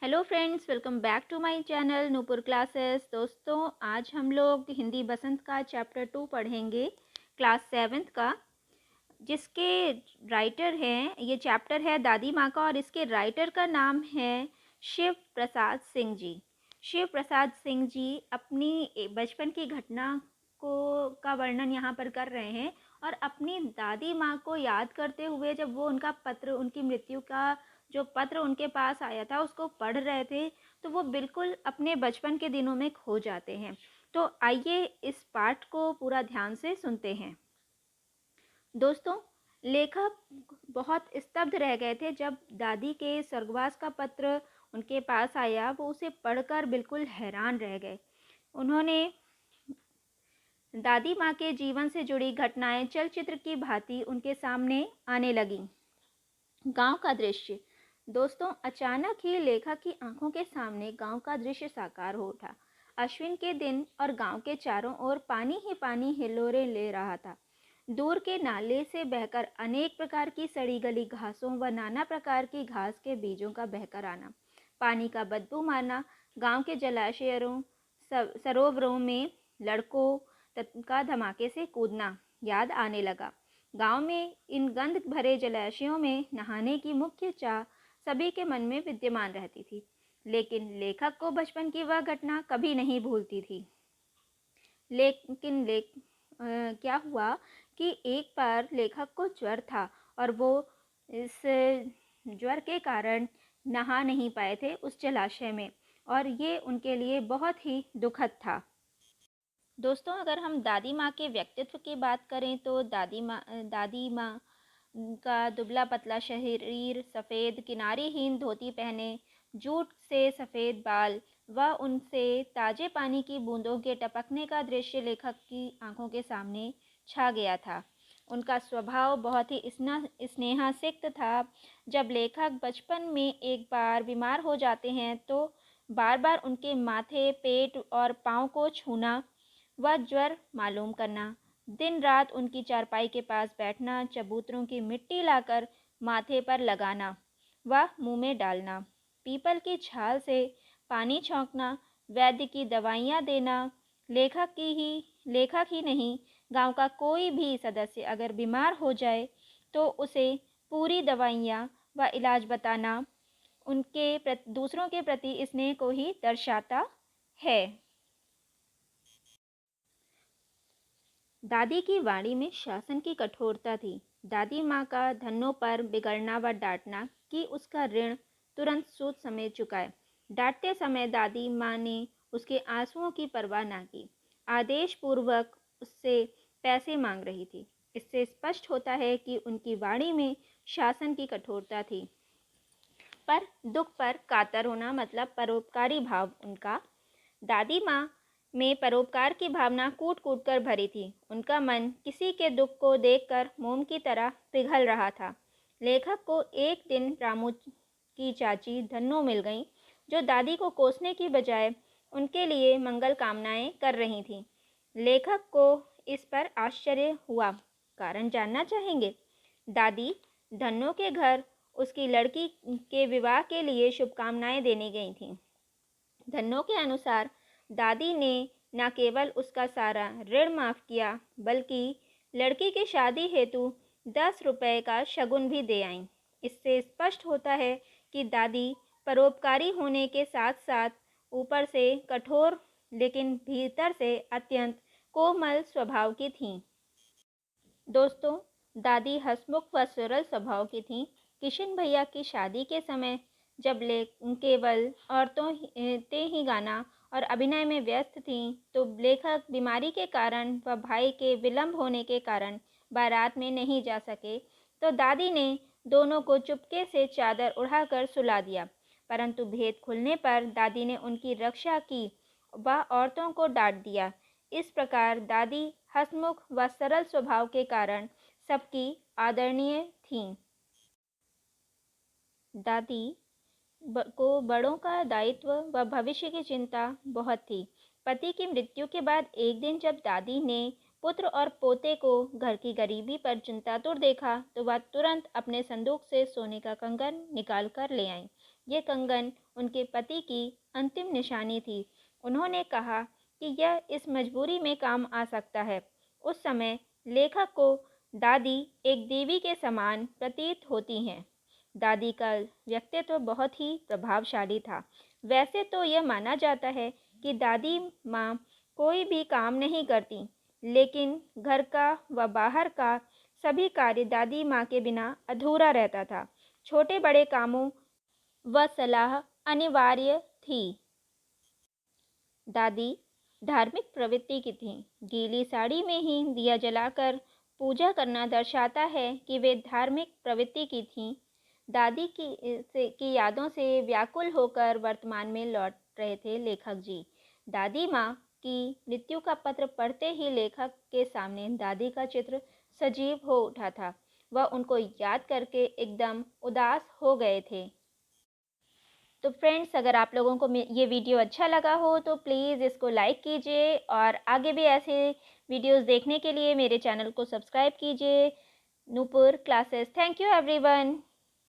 Hello friends, welcome back to my channel Nupur classes. दोस्तों, आज हम लोग हिंदी बसंत का चैप्टर 2 पढ़ेंगे, क्लास 7th का, जिसके राइटर हैं, ये चैप्टर है दादी माँ का और इसके राइटर का नाम है शिव प्रसाद सिंह जी। शिव प्रसाद सिंह जी अपनी बचपन की घटना को का वर्णन यहाँ पर कर रहे हैं और अपनी दादी माँ को याद करते हुए जब वो उनका पत्र, उनकी मृत्यु का जो पत्र उनके पास आया था उसको पढ़ रहे थे, तो वो बिल्कुल अपने बचपन के दिनों में खो जाते हैं। तो आइए इस पाठ को पूरा ध्यान से सुनते हैं। दोस्तों, लेखक बहुत स्तब्ध रह गए थे जब दादी के स्वर्गवास का पत्र उनके पास आया। वो उसे पढ़कर बिल्कुल हैरान रह गए। उन्होंने दादी माँ के जीवन से जुड़ी घटनाएं चलचित्र की भांति उनके सामने आने लगीं। गांव का दृश्य। दोस्तों, अचानक ही लेखक की आंखों के सामने गांव का दृश्य साकार हो उठा। अश्विन के दिन और गांव के चारों ओर पानी ही पानी हिलोरे ले रहा था। दूर के नाले से बहकर अनेक प्रकार की सड़ी गली घासों व नाना प्रकार की घास के बीजों का बहकर आना, पानी का बदबू मारना, गांव के जलाशयों सरोवरों में लड़कों का धमाके से कूदना याद आने लगा। गांव में इन गंध भरे जलाशयों में नहाने की मुख्य चाह सभी के मन में विद्यमान रहती थी, लेकिन लेखक को बचपन की वह घटना कभी नहीं भूलती थी। लेकिन क्या हुआ कि एक बार लेखक को ज्वर था और वो इस ज्वर के कारण नहा नहीं पाए थे उस जलाशय में, और ये उनके लिए बहुत ही दुखद था। दोस्तों, अगर हम दादी माँ के व्यक्तित्व की बात करें तो दादी माँ का दुबला पतला शरीर, सफ़ेद किनारीहीन धोती पहने, जूट से सफ़ेद बाल व उनसे ताज़े पानी की बूंदों के टपकने का दृश्य लेखक की आंखों के सामने छा गया था। उनका स्वभाव बहुत ही स्नेहासिक्त था। जब लेखक बचपन में एक बार बीमार हो जाते हैं तो बार बार उनके माथे, पेट और पाँव को छूना व ज्वर मालूम करना, दिन रात उनकी चारपाई के पास बैठना, चबूतरों की मिट्टी लाकर माथे पर लगाना व मुंह में डालना, पीपल की छाल से पानी छौंकना, वैद्य की दवाइयाँ देना, लेखक ही नहीं, गांव का कोई भी सदस्य अगर बीमार हो जाए तो उसे पूरी दवाइयाँ व इलाज बताना उनके दूसरों के प्रति स्नेह को ही दर्शाता है। दादी की वाणी में शासन की कठोरता थी। दादी माँ का धनों पर बिगड़ना व डांटना कि उसका ऋण तुरंत सूद समेत चुकाए। डांटते समय दादी माँ ने उसके आंसुओं की परवाह न की, आदेश पूर्वक उससे पैसे मांग रही थी। इससे स्पष्ट होता है कि उनकी वाणी में शासन की कठोरता थी, पर दुख पर कातर होना मतलब परोपकारी भाव उनका। दादी माँ में परोपकार की भावना कूट कूट कर भरी थी। उनका मन किसी के दुख को देखकर मोम की तरह पिघल रहा था। लेखक को एक दिन रामू की चाची धन्नो मिल गई, जो दादी को कोसने की बजाय उनके लिए मंगल कामनाएं कर रही थी। लेखक को इस पर आश्चर्य हुआ। कारण जानना चाहेंगे? दादी धन्नो के घर उसकी लड़की के विवाह के लिए शुभकामनाएं देने गई थीं। धन्नो के अनुसार दादी ने न केवल उसका सारा ऋण माफ़ किया, बल्कि लड़की की शादी हेतु 10 रुपए का शगुन भी दे आईं। इससे स्पष्ट होता है कि दादी परोपकारी होने के साथ साथ ऊपर से कठोर लेकिन भीतर से अत्यंत कोमल स्वभाव की थीं। दोस्तों, दादी हंसमुख व सरल स्वभाव की थीं। किशन भैया की शादी के समय जब केवल औरतें ही गाना और अभिनय में व्यस्त थीं, तो लेखक बीमारी के कारण व भाई के विलंब होने के कारण बारात में नहीं जा सके, तो दादी ने दोनों को चुपके से चादर उड़ाकर सुला दिया। परंतु भेद खुलने पर दादी ने उनकी रक्षा की व औरतों को डांट दिया। इस प्रकार दादी हंसमुख व सरल स्वभाव के कारण सबकी आदरणीय थीं। दादी को बड़ों का दायित्व व भविष्य की चिंता बहुत थी। पति की मृत्यु के बाद एक दिन जब दादी ने पुत्र और पोते को घर की गरीबी पर चिंतातुर देखा, तो वह तुरंत अपने संदूक से सोने का कंगन निकाल कर ले आईं। ये कंगन उनके पति की अंतिम निशानी थी। उन्होंने कहा कि यह इस मजबूरी में काम आ सकता है। उस समय लेखक को दादी एक देवी के समान प्रतीत होती हैं। दादी का व्यक्तित्व बहुत ही प्रभावशाली था। वैसे तो यह माना जाता है कि दादी माँ कोई भी काम नहीं करती, लेकिन घर का व बाहर का सभी कार्य दादी माँ के बिना अधूरा रहता था। छोटे बड़े कामों व सलाह अनिवार्य थी। दादी धार्मिक प्रवृत्ति की थीं। गीली साड़ी में ही दिया जलाकर पूजा करना दर्शाता है कि वे धार्मिक प्रवृत्ति की थीं। दादी की यादों से व्याकुल होकर वर्तमान में लौट रहे थे लेखक जी। दादी माँ की मृत्यु का पत्र पढ़ते ही लेखक के सामने दादी का चित्र सजीव हो उठा था। वह उनको याद करके एकदम उदास हो गए थे। तो फ्रेंड्स, अगर आप लोगों को ये वीडियो अच्छा लगा हो तो प्लीज़ इसको लाइक कीजिए और आगे भी ऐसे वीडियोस देखने के लिए मेरे चैनल को सब्सक्राइब कीजिए। Nupur classes. Thank you everyone.